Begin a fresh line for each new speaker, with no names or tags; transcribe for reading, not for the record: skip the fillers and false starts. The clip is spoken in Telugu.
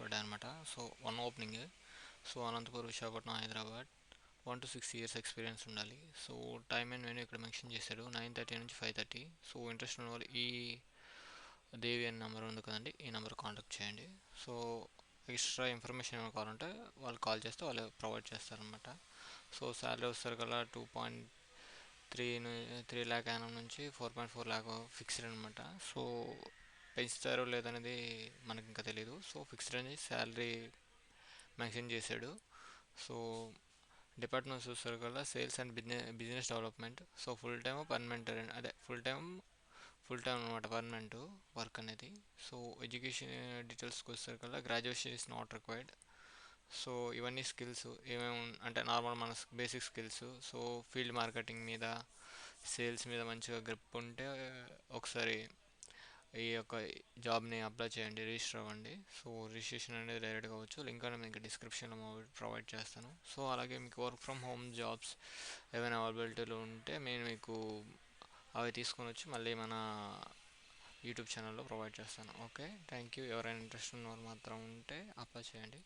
పడ్డాయి అనమాట. So 1 opening. So Anantapur, Visakhapatnam, Hyderabad. 1 to 6 years experience ఉండాలి. సో టైమ్ అండ్ వెన్యూ ఇక్కడ మెన్షన్ చేశాడు, 9:30 నుంచి 5:30. సో ఇంట్రెస్ట్ ఉన్న వాళ్ళు ఈ దేవి అనే నెంబర్ ఉంది కదండి, ఈ నెంబర్ కాంటాక్ట్ చేయండి. సో ఎక్స్ట్రా ఇన్ఫర్మేషన్ ఏమైనా కావాలంటే వాళ్ళు కాల్ చేస్తే వాళ్ళు ప్రొవైడ్ చేస్తారనమాట. సో శాలరీ వస్తారు కదా 2.3 ల్యాక్ యానం నుంచి 4.4 ల్యాక్ ఫిక్స్డ్ అనమాట. సో పెంచుతారో లేదనేది మనకి ఇంకా తెలియదు. సో ఫిక్స్డ్ అనేది శాలరీ మెన్షన్ చేశాడు. సో డిపార్ట్మెంట్ చూస్తారు కదా, sales and business development. So full time permanent, అదే ఫుల్ టైం అనమాట పర్మనెంట్ వర్క్ అనేది. సో ఎడ్యుకేషన్ డీటెయిల్స్కి వస్తారు కదా, graduation is not required. So ఇవన్నీ స్కిల్స్ ఏమేమి అంటే నార్మల్ మన basic skills. So field marketing మీద, సేల్స్ మీద మంచిగా గ్రిప్ ఉంటే ఒకసారి ఈ యొక్క జాబ్ని అప్లై చేయండి, రిజిస్టర్ అవ్వండి. సో రిజిస్ట్రేషన్ అనేది డైరెక్ట్గా అవ్వచ్చు, లింక్ అనేది మీకు డిస్క్రిప్షన్లో ప్రొవైడ్ చేస్తాను. సో అలాగే మీకు వర్క్ ఫ్రమ్ హోమ్ జాబ్స్ ఏమైనా అవైలబిలిటీలో ఉంటే నేను మీకు అవి తీసుకొని వచ్చి మళ్ళీ మన యూట్యూబ్ ఛానల్లో ప్రొవైడ్ చేస్తాను. Okay, thank you. ఎవరైనా ఇంట్రెస్ట్ ఉన్నవారు మాత్రం ఉంటే అప్లై చేయండి.